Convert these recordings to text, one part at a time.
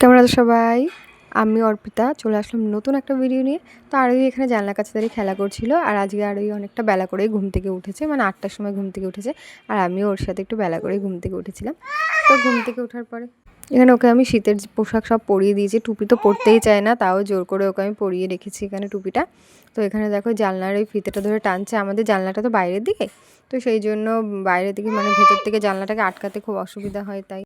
কেমন আছো সবাই? আমি অর্পিতা চলে আসলাম নতুন একটা ভিডিও নিয়ে। তো আরোহী এখানে জানলার কাছে দাঁড়িয়ে খেলা করছিল, আর আজকে আরোহী অনেকটা বেলা করেই ঘুম থেকে উঠেছে, মানে 8টার সময় ঘুম থেকে উঠেছে। আর আমিও ওর সাথে একটু বেলা করেই ঘুম থেকে উঠেছিলাম। তো ঘুম থেকে ওঠার পরে এখানে ওকে আমি শীতের পোশাক সব পরিয়ে দিয়েছি। টুপি তো পরতেই চায় না, তাও জোর করে ওকে আমি পরিয়ে রেখেছি এখানে টুপিটা। তো এখানে দেখো জানলার ওই ফিতেটা ধরে টানছে। আমাদের জানলাটা তো বাইরের দিকে, তো সেই জন্য বাইরের দিকে মানে ভেতর থেকে জানলাটাকে আটকাতে খুব অসুবিধা হয়। তাই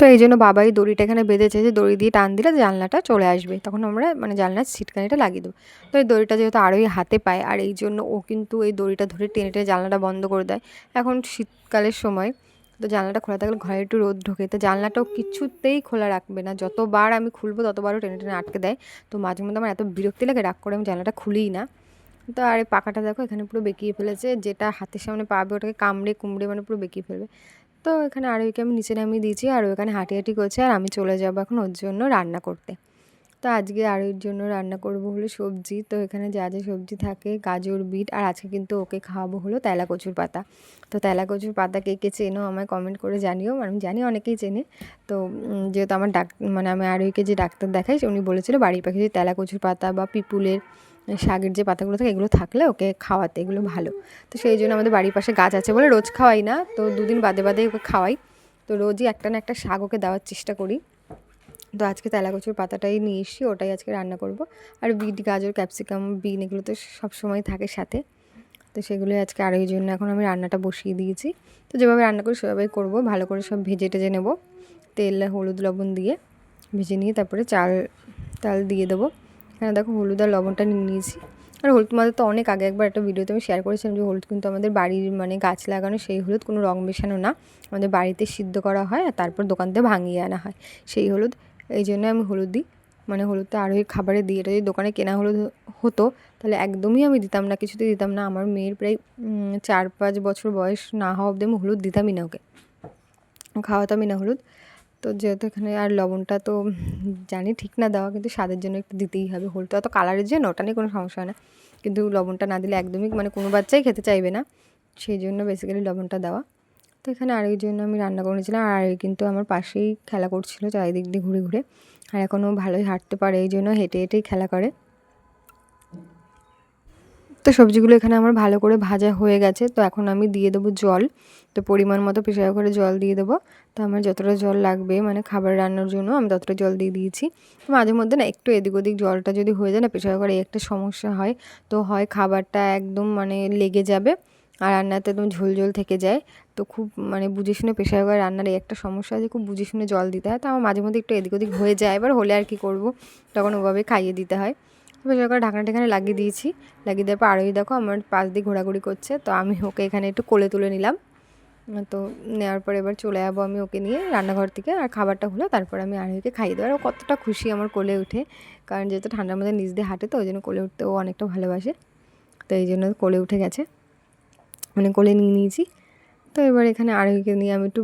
তো এই জন্য বাবাই দড়িটা এখানে বেঁধেছে যে দড়ি দিয়ে টান দিলে জানলাটা চলে আসবে, তখন আমরা মানে জানলার ছিটকানিটা লাগিয়ে দেবো। তো এই দড়িটা যেহেতু আরোই হাতে পায়, আর এই জন্য ও কিন্তু এই দড়িটা ধরে টেনে টেনে জানলাটা বন্ধ করে দেয়। এখন শীতকালের সময়, তো জানলাটা খোলা থাকলে ঘরে একটু রোদ ঢোকে, তো জানলাটাও কিছুতেই খোলা রাখবে না। যতবার আমি খুলবো ততবারও টেনে টেনে আটকে দেয়। তো মাঝে মধ্যে আমার এত বিরক্তি লাগে, রাগ করে আমি জানলাটা খুলিই না। তো আর এই পাখাটা দেখো এখানে পুরো বেঁকিয়ে ফেলেছে, যেটা হাতের সামনে পাবে ওটাকে কামড়ে কুমড়ে মানে পুরো বেঁকিয়ে ফেলবে। তো এখানে আরোহীকে আমি নিচে নামিয়ে দিয়েছি, আর ওখানে হাঁটি করছে, আর আমি চলে যাবো এখন ওর জন্য রান্না করতে। তো আজকে আরোহীর জন্য রান্না করব হলো সবজি। তো এখানে যা যা সবজি থাকে, গাজর, বিট, আর আজকে কিন্তু ওকে খাওয়াবো হলো তেলা কচুর পাতা। তো তেলা কচুর পাতা কে কে চেনো আমায় কমেন্ট করে জানিও, আমি জানি অনেকেই চেনে। তো যেহেতু আমার মানে আমি আরোহীকে যে ডাক্তার দেখাই উনি বলেছিল বাড়ির পাখি যে তেলা কচুর পাতা বা পিপুলের শাকের যে পাতাগুলো থাকে এগুলো থাকলে ওকে খাওয়াতে, এগুলো ভালো। তো সেই জন্য আমাদের বাড়ির পাশে গাছ আছে বলে রোজ খাওয়াই না, তো দুদিন বাদে বাদে ওকে খাওয়াই। তো রোজই একটা না একটা শাক ওকে দেওয়ার চেষ্টা করি। তো আজকে তেলা কচুর পাতাটাই নিয়ে এসেছি, ওটাই আজকে রান্না করব। আর বিট, গাজর, ক্যাপসিকাম, বিন এগুলো তো সবসময় থাকে সাথে। তো সেগুলোই আজকে আরোহীর জন্য এখন আমি রান্নাটা বসিয়ে দিয়েছি। তো যেভাবে রান্না করি সেভাবেই করব। ভালো করে সব ভেজে টেজে নেব, তেল, হলুদ, লবণ দিয়ে ভেজে নিয়ে তারপরে তাল দিয়ে দেবো। এখানে দেখো হলুদ আর লবণটা নিয়ে নিয়েছি। আর হলুদ তোমাদের তো অনেক আগে একবার একটা ভিডিওতে আমি শেয়ার করেছিলাম যে হলুদ কিন্তু আমাদের বাড়ির মানে গাছ লাগানো সেই হলুদ, কোনো রং মেশানো না। আমাদের বাড়িতে সিদ্ধ করা হয় আর তারপর দোকান থেকে ভাঙিয়ে আনা হয় সেই হলুদ। এই জন্য আমি হলুদ দিই, মানে হলুদটা আরোহীর খাবারে দিই। এটা যদি দোকানে কেনা হলুদ হতো তাহলে একদমই আমি দিতাম না, কিছুতেই দিতাম না। আমার মেয়ের প্রায় 4-5 বছর বয়স না হওয়া অবধি আমি হলুদ দিতামই না ওকে, খাওয়াতামই না হলুদ। তো যেহেতু এখানে আর লবণটা তো জানি ঠিক না দেওয়া, কিন্তু স্বাদের জন্য একটু দিতেই হবে। হলুদটা তো কালারের জন্য, ওটা নিয়ে কোনো সমস্যা হয় না, কিন্তু লবণটা না দিলে একদমই মানে কোনো বাচ্চাই খেতে চাইবে না, সেই জন্য বেসিক্যালি লবণটা দেওয়া। তো এখানে আরেকর জন্য আমি রান্না করে নিয়েছিলাম, আর কিন্তু আমার পাশেই খেলা করছিল চারিদিক দিয়ে ঘুরে ঘুরে। আর এখনও ভালোই হাঁটতে পারে, এই জন্য হেঁটে হেঁটেই খেলা করে। তো সবজিগুলো এখানে আমার ভালো করে ভাজা হয়ে গেছে। তো এখন আমি দিয়ে দেবো জল। তো পরিমাণ মতো প্রেসার করে জল দিয়ে দেবো। তো আমার যতটা জল লাগবে মানে খাবার রান্নার জন্য আমি ততটা জল দিয়ে দিয়েছি। মাঝে মধ্যে না একটু এদিক ওদিক জলটা যদি হয়ে যায় না প্রেসার করে, একটা সমস্যা হয়। তো হয় খাবারটা একদম মানে লেগে যাবে, আর রান্নাতে একদম ঝোল ঝোল থেকে যায়। তো খুব মানে বুঝে শুনে প্রেসার করে রান্নার এই একটা সমস্যা আছে, খুব বুঝে শুনে জল দিতে হয়। তো আমার মাঝে মধ্যে একটু এদিক ওদিক হয়ে যায়, এবার হলে আর কি করব, তখন ওভাবে খাইয়ে দিতে হয়। প্রেসার করে ঢাকনাটা এখানে লাগিয়ে দিয়েছি। লাগিয়ে দেওয়ার পর আরোহী দেখো আমার পাশ দিয়ে ঘোরাঘুরি করছে, তো আমি ওকে এখানে একটু কোলে তুলে নিলাম। তো নেওয়ার পর এবার চলে যাবো আমি ওকে নিয়ে রান্নাঘর থেকে, আর খাবারটা হলো তারপর আমি আরোহীকে খাইয়ে দেবো। আর ও কতটা খুশি আমার কোলে উঠে, কারণ যেহেতু ঠান্ডার মধ্যে নিচ দিয়ে হাঁটে, তো ওই জন্য কোলে উঠতে ও অনেকটা ভালোবাসে। তো এই জন্য কোলে উঠে গেছে, মানে কোলে নিয়ে নিয়েছি। তো এবার এখানে আরোহীকে নিয়ে আমি একটু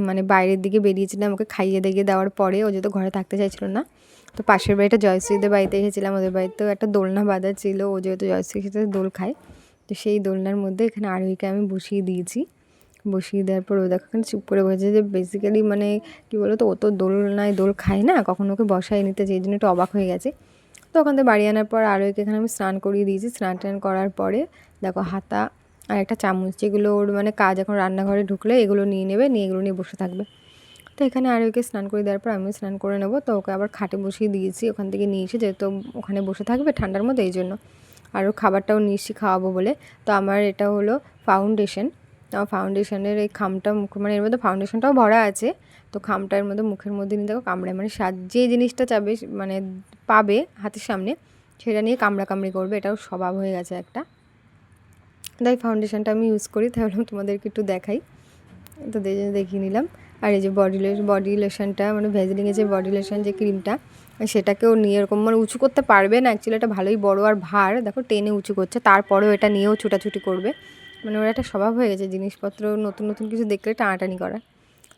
মানে বাইরের দিকে বেরিয়েছিলাম ওকে খাইয়ে দাইয়ে দেওয়ার পরে। ও যেহেতু ঘরে থাকতে চাইছিল না, তো পাশের বাড়িটা জয়শ্রীদের বাড়িতে এসেছিলাম, ওদের বাড়িতেও একটা দোলনা বাঁধা ছিল। ও যেহেতু জয়শ্রীর সাথে দোল খায়, তো সেই দোলনার মধ্যে এখানে আরোহীকে আমি বসিয়ে দিয়েছি। বসিয়ে দেওয়ার পর ও দেখো এখানে চুপ করে বসেছে, যে বেসিক্যালি মানে কী বলো তো, ও তো দোলনায় দোল খায় না, কখনো ওকে বসায় নিতে, সেই জন্য একটু অবাক হয়ে গেছে। তো ওখান থেকে বাড়ি আনার পর আরোহীকে এখানে আমি স্নান করিয়ে দিয়েছি। স্নান টান করার পরে দেখো হাতা আর একটা চামচ, যেগুলো ওর মানে কাজ, এখন রান্নাঘরে ঢুকলে এগুলো নিয়ে নেবে, নিয়ে এগুলো নিয়ে বসে থাকবে। তো এখানে আরোহীকে স্নান করে দেওয়ার পর আমিও স্নান করে নেবো। তো ওকে আবার খাটে বসিয়ে দিয়েছি, ওখান থেকে নিয়ে এসে, যেহেতু ওখানে বসে থাকবে ঠান্ডার মধ্যে, এই জন্য। আর ও খাবারটাও নিয়ে এসে খাওয়াবো বলে। তো আমার এটা হলো ফাউন্ডেশন। আমার ফাউন্ডেশনের এই খামটা মুখ, মানে এর মধ্যে ফাউন্ডেশনটাও ভরা আছে, তো খামটার মধ্যে মুখের মধ্যে নিয়ে দেখো কামড়ায়, মানে যে জিনিসটা চাবে মানে পাবে হাতের সামনে সেটা নিয়ে কামড়াকামড়ি করবে, এটাও স্বভাব হয়ে গেছে একটা। তাই ফাউন্ডেশনটা আমি ইউজ করি, তাহলে তোমাদেরকে একটু দেখাই। তো দেখিয়ে নিলাম। আর এই যে বডি লোশনটা মানে ভ্যাসলিনের যে বডি লোশন যে ক্রিমটা, সেটাকেও নিয়ে এরকম মানে উঁচু করতে পারবে না, অ্যাকচুয়ালি এটা ভালোই বড় আর ভার, দেখো টেনে উঁচু করছে, তারপরেও এটা নিয়েও ছুটাছুটি করবে। মানে ওর একটা স্বভাব হয়ে গেছে জিনিসপত্র নতুন নতুন কিছু দেখলে টানাটানি করা।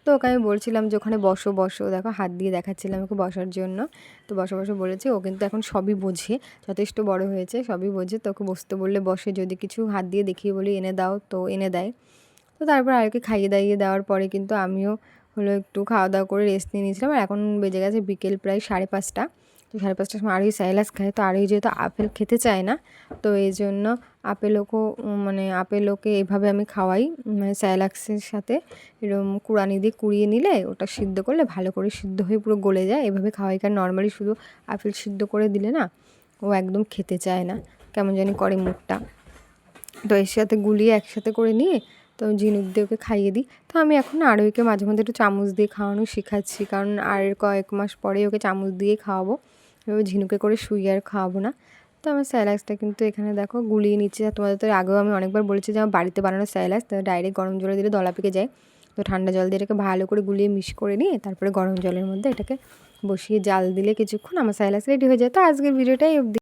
তো ওকে আমি বলছিলাম যে ওখানে বসো বসো, দেখো হাত দিয়ে দেখাচ্ছিলাম ওকে বসার জন্য। তো বসো বসো বলেছে, ও কিন্তু এখন সবই বোঝে, যথেষ্ট বড় হয়েছে, সবই বোঝে। তো ওকে বসতে বললে বসে, যদি কিছু হাত দিয়ে দেখিয়ে বলি এনে দাও তো এনে দেয়। তো তারপর আরকে খাইয়ে দাইয়ে দেওয়ার পরে কিন্তু আমিও হলো একটু খাওয়া দাওয়া করে রেস্ট নিয়ে নিয়েছিলাম। আর এখন বেজে গেছে বিকেল প্রায় 5:30। তো 5:30টার সময় আরোহী স্যালাক্স খায়। তো আরোহী যেহেতু আপেল খেতে চায় না, তো এই জন্য আপেল ওকে এভাবে আমি খাওয়াই, মানে স্যালাক্সের সাথে এরকম কুড়ানি দিয়ে কুড়িয়ে নিলে ওটা সিদ্ধ করলে ভালো করে সিদ্ধ হয়ে পুরো গলে যায়, এভাবে খাওয়াই। কারণ নর্মালি শুধু আপেল সিদ্ধ করে দিলে না ও একদম খেতে চায় না, কেমন জানি করে মুখটা। তো এর সাথে গুলিয়ে একসাথে করে নিয়ে তো ঝিনুক দিয়ে ওকে খাইয়ে দিই। তো আমি এখন আরোহীকে মাঝে মধ্যে একটু চামচ দিয়ে খাওয়ানো শেখাচ্ছি, কারণ আর কয়েক মাস পরে ওকে চামচ দিয়ে খাওয়াবো, এভাবে ঝিনুকে করে শুইয়ে আর খাওয়াবো না। তো আমার স্যালাক্সটা কিন্তু এখানে দেখো গুলিয়ে নিচ্ছে। তোমাদের তো আগেও আমি অনেকবার বলেছি যে আমার বাড়িতে বানানো স্যালাক্স তো ডাইরেক্ট গরম জলে দিলে দলা পেকে যায়। তো ঠান্ডা জল দিয়ে এটাকে ভালো করে গুলিয়ে মিশ করে নিয়ে তারপরে গরম জলের মধ্যে এটাকে বসিয়ে জাল দিলে কিছুক্ষণ আমার স্যালাক্স রেডি হয়ে যায়। তো আজকের ভিডিওটাই অবধি।